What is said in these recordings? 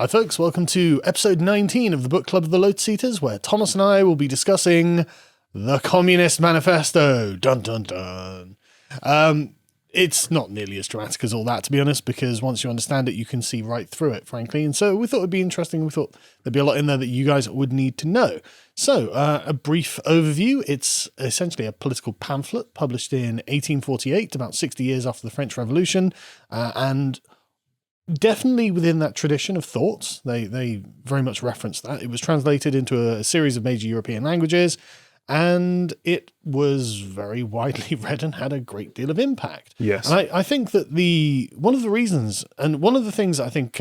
Hi folks, welcome to episode 19 of the Book Club of the Lotus Eaters, where Thomas and I will be discussing the Communist Manifesto. Dun dun dun. It's not nearly as dramatic as all that, to be honest, because once you understand it, you can see right through it, frankly. And so we thought it'd be interesting. We thought there'd be a lot in there that you guys would need to know. So a brief overview. It's essentially a political pamphlet published in 1848, about 60 years after the French Revolution, and definitely within that tradition of thoughts. They very much reference that. It was translated into a series of major European languages, and it was very widely read and had a great deal of impact. Yes. And I think that one of the reasons, and one of the things I think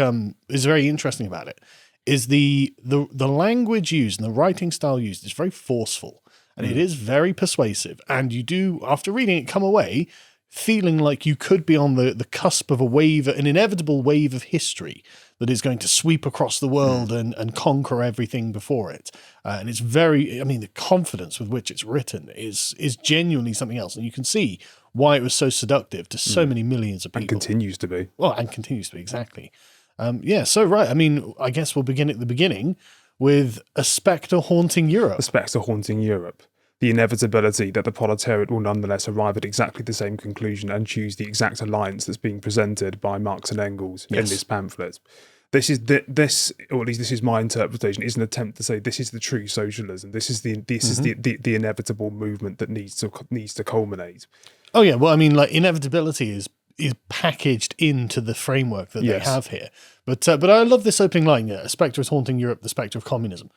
is very interesting about it, is the language used and the writing style used is very forceful, and it is very persuasive. And you do, after reading it, come away feeling like you could be on the cusp of an inevitable wave of history that is going to sweep across the world and conquer everything before it. And it's the confidence with which it's written is genuinely something else. And you can see why it was so seductive to so many millions of people. And continues to be. Well, and continues to be, exactly. I guess we'll begin at the beginning with a spectre haunting Europe. A spectre haunting Europe. The inevitability that the proletariat will nonetheless arrive at exactly the same conclusion and choose the exact alliance that's being presented by Marx and Engels in this pamphlet. This or at least this is my interpretation, is an attempt to say this is the true socialism. This is the inevitable movement that needs to culminate. Oh yeah, well, inevitability is packaged into the framework that they have here. But I love this opening line, a spectre is haunting Europe, the spectre of communism.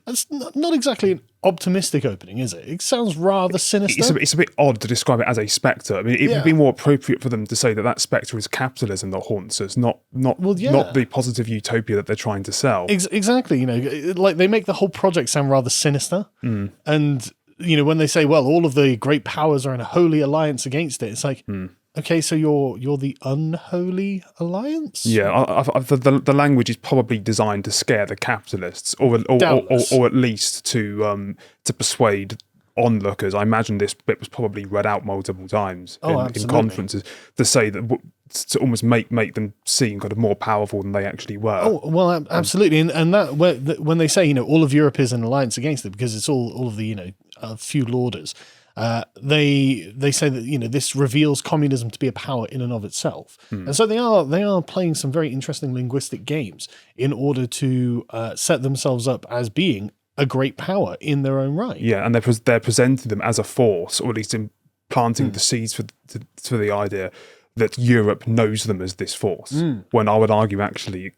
That's not exactly an optimistic opening, is it? It sounds rather sinister. It's a bit odd to describe it as a spectre. I mean, it would be more appropriate for them to say that spectre is capitalism that haunts us, not the positive utopia that they're trying to sell. Exactly. Like they make the whole project sound rather sinister. And, when they say, well, all of the great powers are in a holy alliance against it, it's like, okay, so you're the unholy alliance? Yeah, the language is probably designed to scare the capitalists, or at least to persuade onlookers. I imagine this bit was probably read out multiple times in conferences to say that, to almost make them seem kind of more powerful than they actually were. Oh well, absolutely, and that when they say all of Europe is an alliance against it because it's all of the feudal orders. They say that this reveals communism to be a power in and of itself, and so they are playing some very interesting linguistic games in order to set themselves up as being a great power in their own right. Yeah, and they're presenting them as a force, or at least planting the seeds for the idea that Europe knows them as this force, when I would argue actually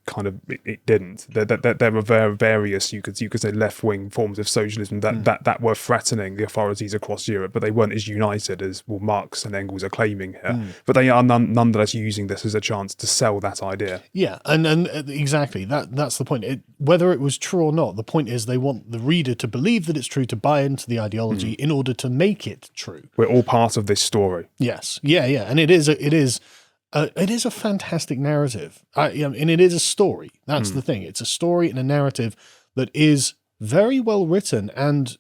it didn't. There were various, you could say, left-wing forms of socialism that were threatening the authorities across Europe, but they weren't as united as Marx and Engels are claiming here. But they are nonetheless using this as a chance to sell that idea. Yeah, and exactly, that's the point. Whether it was true or not, the point is they want the reader to believe that it's true, to buy into the ideology in order to make it true. We're all part of this story. Yes, yeah, and it is a fantastic narrative, and it is a story. That's the thing. It's a story and a narrative that is very well written and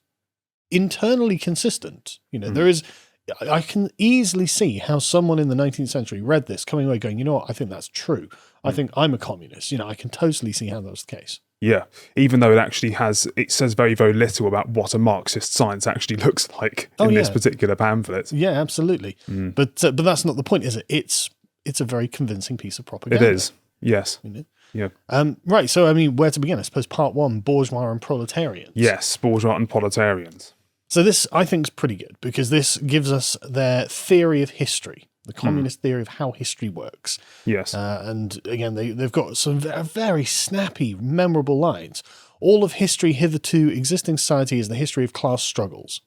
internally consistent. I can easily see how someone in the 19th century read this, coming away going, what, I think that's true. I think I'm a communist. I can totally see how that was the case. Yeah, even though it says very, very little about what a Marxist science actually looks like in this particular pamphlet. Yeah, absolutely. But that's not the point, is it? It's a very convincing piece of propaganda. It is, yes. Yeah. Right, so where to begin? I suppose part one, Bourgeois and Proletarians. Yes, Bourgeois and Proletarians. So this, I think, is pretty good, because this gives us their theory of history, the communist theory of how history works. Yes. And again, they've got some very snappy, memorable lines. All of history hitherto existing society is the history of class struggles.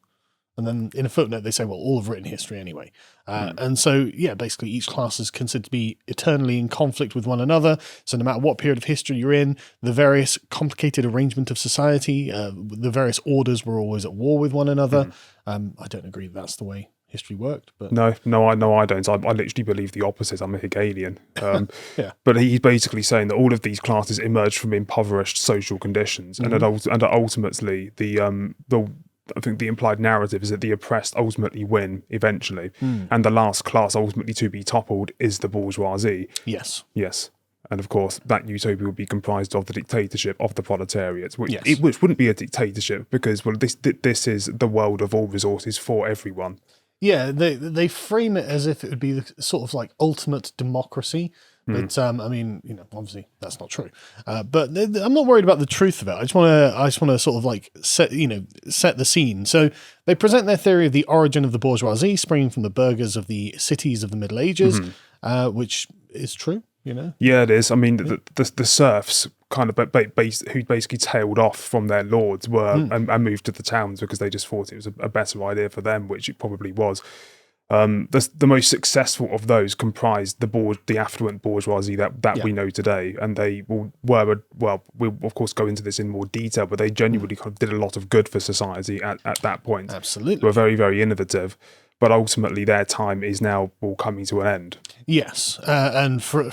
And then in a footnote, they say, well, all of written history anyway. And so, basically each class is considered to be eternally in conflict with one another. So no matter what period of history you're in, the various complicated arrangement of society, the various orders were always at war with one another. I don't agree that's the way history worked. But No, I don't. I literally believe the opposite. I'm a Hegelian. Yeah. But he's basically saying that all of these classes emerged from impoverished social conditions, and ultimately I think the implied narrative is that the oppressed ultimately win eventually, and the last class ultimately to be toppled is the bourgeoisie. Yes. And of course, that utopia would be comprised of the dictatorship of the proletariat, which, Yes. which wouldn't be a dictatorship because, well, this is the world of all resources for everyone. Yeah, they frame it as if it would be the sort of like ultimate democracy. But I mean, obviously that's not true. But I'm not worried about the truth of it. I just want to sort of like set the scene. So they present their theory of the origin of the bourgeoisie, springing from the burghers of the cities of the Middle Ages, which is true. Yeah, it is. I mean, the serfs kind of who basically tailed off from their lords were and moved to the towns because they just thought it was a better idea for them, which it probably was. The most successful of those comprised the affluent bourgeoisie that we know today, and they we'll of course go into this in more detail, but they genuinely kind of did a lot of good for society at that point. Absolutely, they were very, very innovative, but ultimately their time is now all coming to an end. Yes, and from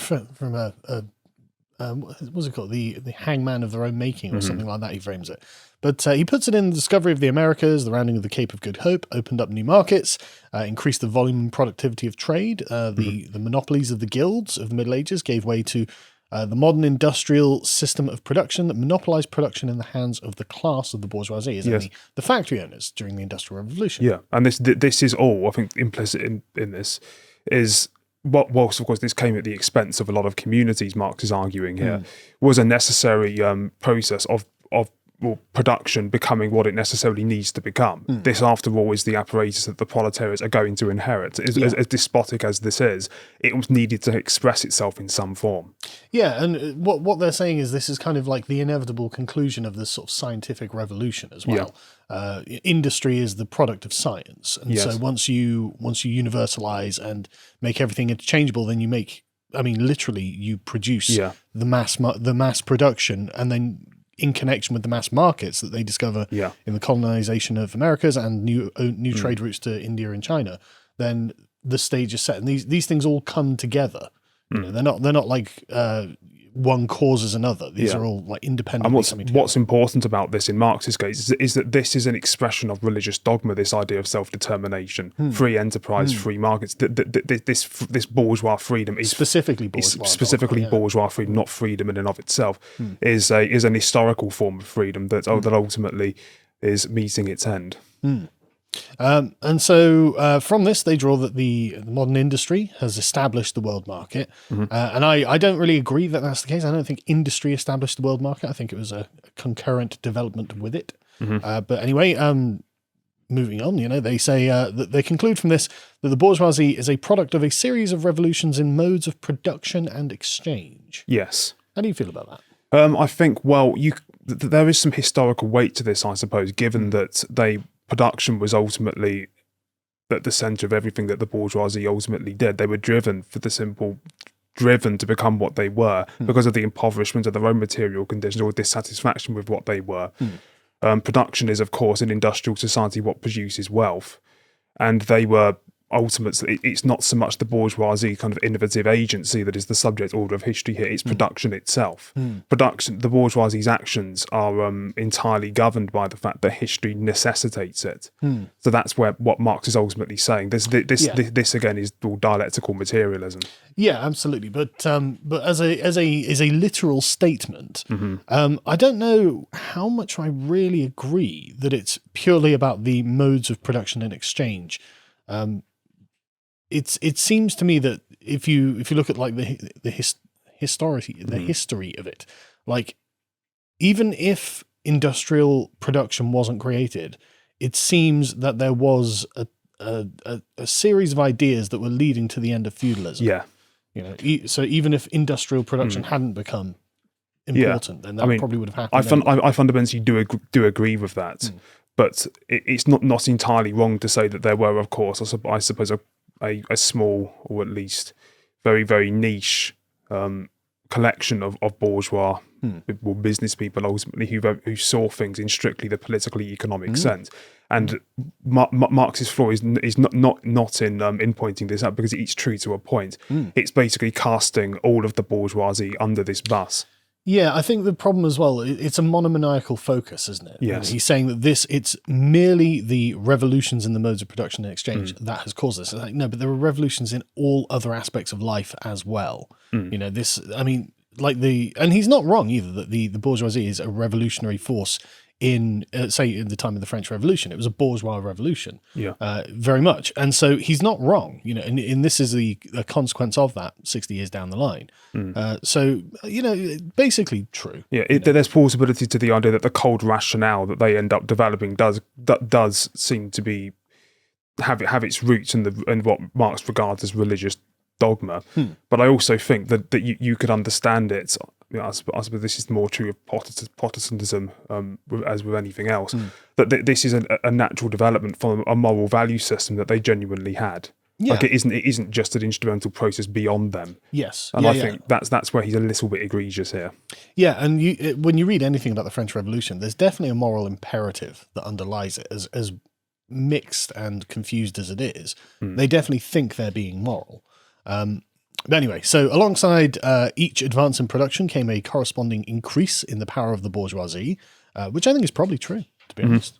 what's it called, the hangman of their own making, or something like that. He frames it. But he puts it in the discovery of the Americas, the rounding of the Cape of Good Hope, opened up new markets, increased the volume and productivity of trade. The monopolies of the guilds of the Middle Ages gave way to the modern industrial system of production that monopolized production in the hands of the class of the bourgeoisie, as in the factory owners during the Industrial Revolution. Yeah, and this is all, I think, implicit in this, is whilst of course this came at the expense of a lot of communities, Marx is arguing here, was a necessary process of production becoming what it necessarily needs to become. This, after all, is the apparatus that the proletariats are going to inherit. As despotic as this is, it was needed to express itself in some form. Yeah, and what they're saying is this is kind of like the inevitable conclusion of this sort of scientific revolution as well. Yeah. Industry is the product of science, and so once you universalize and make everything interchangeable, then you make, literally, you produce the mass production, and then in connection with the mass markets that they discover in the colonization of Americas and new trade routes to India and China, then the stage is set, and these things all come together. They're not like one causes another. These are all like independently coming together. What's important about this in Marx's case is that this is an expression of religious dogma. This idea of self-determination, free enterprise, free markets. This bourgeois freedom is specifically bourgeois, bourgeois freedom, not freedom in and of itself. Is an historical form of freedom that ultimately is meeting its end. And so from this, they draw that the modern industry has established the world market. And I don't really agree that that's the case. I don't think industry established the world market. I think it was a concurrent development with it. But anyway, moving on, they say that they conclude from this that the bourgeoisie is a product of a series of revolutions in modes of production and exchange. Yes. How do you feel about that? I think, there is some historical weight to this, I suppose, given that production was ultimately at the centre of everything that the bourgeoisie ultimately did. They were driven to become what they were because of the impoverishment of their own material conditions or dissatisfaction with what they were. Production is, of course, in industrial society what produces wealth, and they were ultimately, it's not so much the bourgeoisie kind of innovative agency that is the subject order of history here, it's production itself. The bourgeoisie's actions are entirely governed by the fact that history necessitates it. So that's what Marx is ultimately saying. This again is all dialectical materialism. Yeah, absolutely. But as a literal statement, I don't know how much I really agree that it's purely about the modes of production and exchange. It seems to me that if you look at like the history of it, like even if industrial production wasn't created, it seems that there was a series of ideas that were leading to the end of feudalism. Yeah, so even if industrial production hadn't become important, then that probably would have happened. I fundamentally do agree with that, but it's not entirely wrong to say that there were, of course, I suppose, a small, or at least very, very niche collection of bourgeois or business people ultimately who saw things in strictly the politically economic sense. And Marx's flaw is not in pointing this out, because it's true to a point. It's basically casting all of the bourgeoisie under this bus. Yeah, I think the problem as well, it's a monomaniacal focus, isn't it? Yes. He's saying that it's merely the revolutions in the modes of production and exchange that has caused this. It's like, no, but there are revolutions in all other aspects of life as well. and he's not wrong either, that the bourgeoisie is a revolutionary force in, say, in the time of the French Revolution. It was a bourgeois revolution, very much. And so he's not wrong, and this is a consequence of that 60 years down the line. So, basically true. Yeah, there's plausibility to the idea that the cold rationale that they end up developing does seem to be have its roots in what Marx regards as religious dogma. But I also think that you could understand it. I suppose this is more true of Protestantism, as with anything else. That this is a natural development from a moral value system that they genuinely had. Yeah. Like it isn't just an instrumental process beyond them. Yes, and I think that's where he's a little bit egregious here. Yeah, and when you read anything about the French Revolution, there's definitely a moral imperative that underlies it. As mixed and confused as it is, they definitely think they're being moral. But anyway, so alongside each advance in production came a corresponding increase in the power of the bourgeoisie, which I think is probably true, to be honest.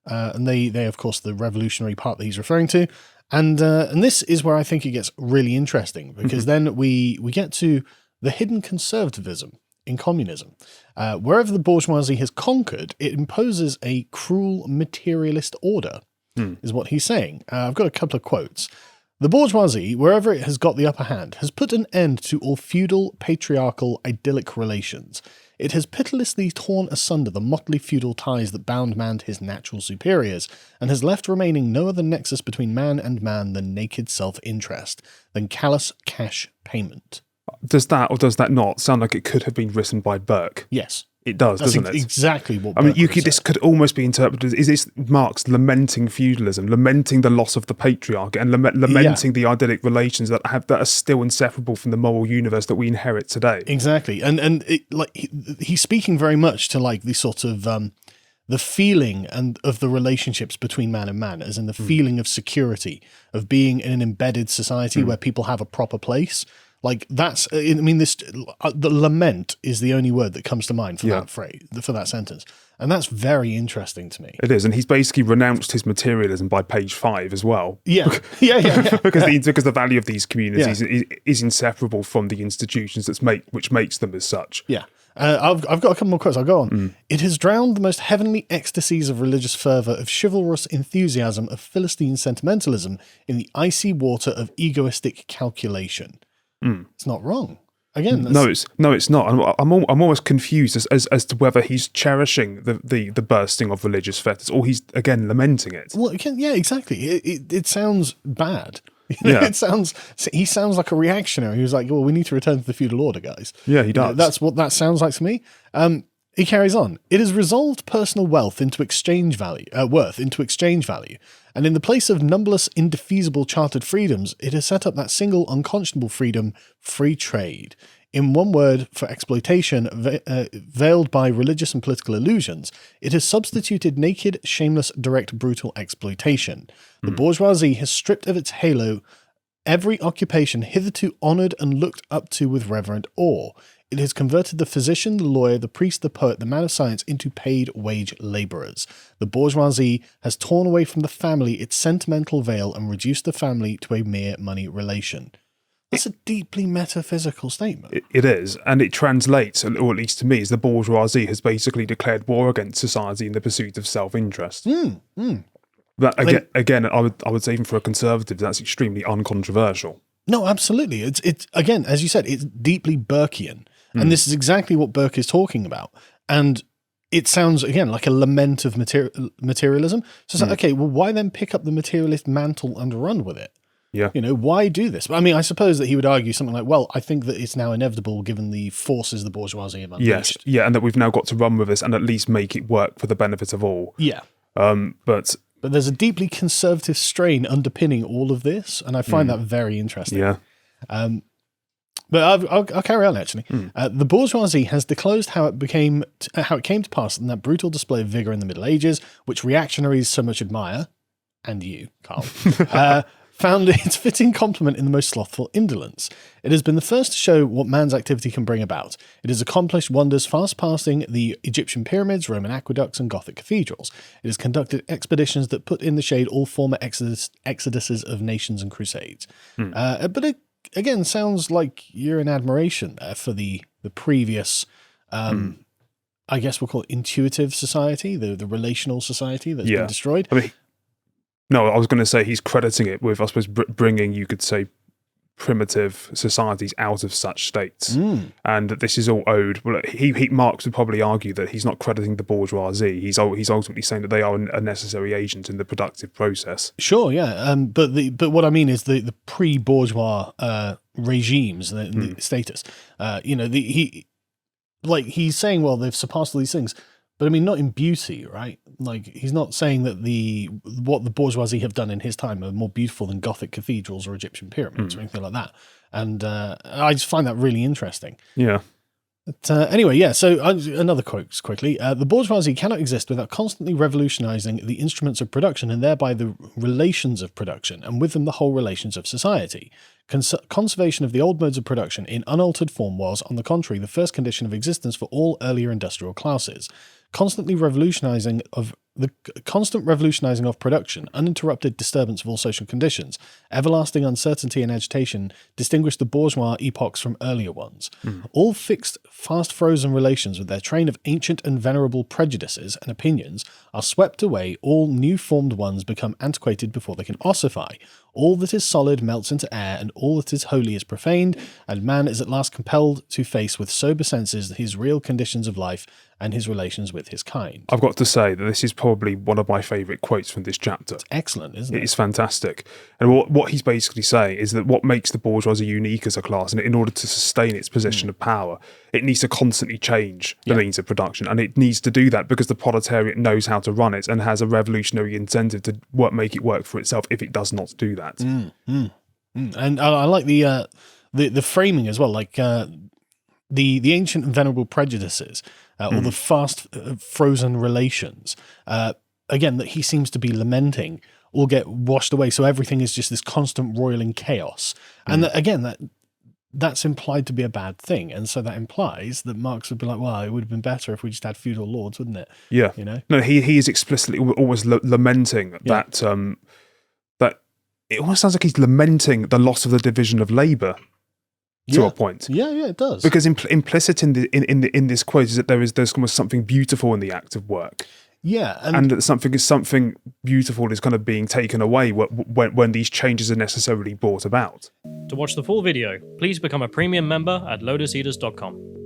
And they of course, the revolutionary part that he's referring to. And this is where I think it gets really interesting, because then we get to the hidden conservatism in communism. Wherever the bourgeoisie has conquered, it imposes a cruel materialist order, is what he's saying. I've got a couple of quotes. The bourgeoisie, wherever it has got the upper hand, has put an end to all feudal, patriarchal, idyllic relations. It has pitilessly torn asunder the motley feudal ties that bound man to his natural superiors, and has left remaining no other nexus between man and man than naked self-interest, than callous cash payment. Does that or does that not sound like it could have been written by Burke? Yes. It does, doesn't it? Exactly what this could almost be interpreted as, is this Marx lamenting feudalism, lamenting the loss of the patriarchy, and lamenting the idyllic relations that are still inseparable from the moral universe that we inherit today? Exactly. And he's speaking very much to like the sort of the feeling and of the relationships between man and man, as in the feeling of security, of being in an embedded society where people have a proper place. Like that's, I mean, the lament is the only word that comes to mind for that phrase, for that sentence. And that's very interesting to me. It is. And he's basically renounced his materialism by page 5 as well. Yeah. because the value of these communities is inseparable from the institutions which makes them as such. Yeah. I've got a couple more quotes. I'll go on. It has drowned the most heavenly ecstasies of religious fervour, of chivalrous enthusiasm, of Philistine sentimentalism in the icy water of egoistic calculation. It's not wrong. Again, no, it's not. I'm almost confused as to whether he's cherishing the bursting of religious fetters or he's again lamenting it. Well, yeah, exactly. It sounds bad. He sounds like a reactionary. He was like, "Well, we need to return to the feudal order, guys." Yeah, he does. That's what that sounds like to me. He carries on. It has resolved personal worth into exchange value, and in the place of numberless indefeasible chartered freedoms, it has set up that single unconscionable freedom, free trade. In one word, for exploitation, veiled by religious and political illusions, it has substituted naked, shameless, direct, brutal exploitation. The bourgeoisie has stripped of its halo every occupation hitherto honoured and looked up to with reverent awe. It has converted the physician, the lawyer, the priest, the poet, the man of science into paid wage labourers. The bourgeoisie has torn away from the family its sentimental veil and reduced the family to a mere money relation. That's a deeply metaphysical statement. It is, and it translates, or at least to me, as the bourgeoisie has basically declared war against society in the pursuit of self-interest. But again, I would say even for a conservative, that's extremely uncontroversial. No, absolutely. It's again, as you said, it's deeply Burkean. And this is exactly what Burke is talking about. And it sounds, again, like a lament of materialism. So it's like, okay, well, why then pick up the materialist mantle and run with it? Yeah. Why do this? I mean, I suppose that he would argue something like, well, I think that it's now inevitable given the forces the bourgeoisie have unleashed. Yes, yeah, and that we've now got to run with this and at least make it work for the benefit of all. Yeah. But there's a deeply conservative strain underpinning all of this, and I find that very interesting. Yeah. But I'll carry on, actually. The bourgeoisie has disclosed how it came to pass in that brutal display of vigour in the Middle Ages, which reactionaries so much admire, and you, Karl, found its fitting complement in the most slothful indolence. It has been the first to show what man's activity can bring about. It has accomplished wonders far surpassing the Egyptian pyramids, Roman aqueducts, and Gothic cathedrals. It has conducted expeditions that put in the shade all former exoduses of nations and crusades. But again, sounds like you're in admiration there for the previous, I guess we'll call it intuitive society, the relational society that's been destroyed. I mean, no, I was going to say he's crediting it with, I suppose, bringing, you could say, primitive societies out of such states, and that this is all owed. Well, Marx would probably argue that he's not crediting the bourgeoisie. He's ultimately saying that they are a necessary agent in the productive process. Sure, yeah, but what I mean is the pre-bourgeois regimes, the status. He's saying, well, they've surpassed all these things, but I mean, not in beauty, right? Like, he's not saying that what the bourgeoisie have done in his time are more beautiful than Gothic cathedrals or Egyptian pyramids or anything like that. And I just find that really interesting. Yeah. But anyway, yeah, so another quote quickly. The bourgeoisie cannot exist without constantly revolutionizing the instruments of production and thereby the relations of production, and with them the whole relations of society. Conservation of the old modes of production in unaltered form was, on the contrary, the first condition of existence for all earlier industrial classes. Constant revolutionizing of production, uninterrupted disturbance of all social conditions, everlasting uncertainty and agitation distinguish the bourgeois epochs from earlier ones. All fixed, fast-frozen relations with their train of ancient and venerable prejudices and opinions are swept away, all new-formed ones become antiquated before they can ossify. All that is solid melts into air, and all that is holy is profaned, and man is at last compelled to face with sober senses his real conditions of life and his relations with his kind. I've got to say that this is probably one of my favourite quotes from this chapter. It's excellent, isn't it? It is fantastic. And what he's basically saying is that what makes the bourgeoisie unique as a class, and in order to sustain its position of power, it needs to constantly change the means of production. And it needs to do that because the proletariat knows how to run it and has a revolutionary incentive to make it work for itself if it does not do that. And I like the framing as well, like the ancient and venerable prejudices, or the fast frozen relations, again, that he seems to be lamenting, all get washed away. So everything is just this constant roiling chaos. And that's implied to be a bad thing. And so that implies that Marx would be like, well, it would have been better if we just had feudal lords, wouldn't it? Yeah. You know? No, he is explicitly always lamenting that, that it almost sounds like he's lamenting the loss of the division of labour. To a point, yeah, it does. Because implicit in this quote is that there's almost something beautiful in the act of work. Yeah, and that something beautiful is kind of being taken away when these changes are necessarily brought about. To watch the full video, please become a premium member at lotuseaters.com.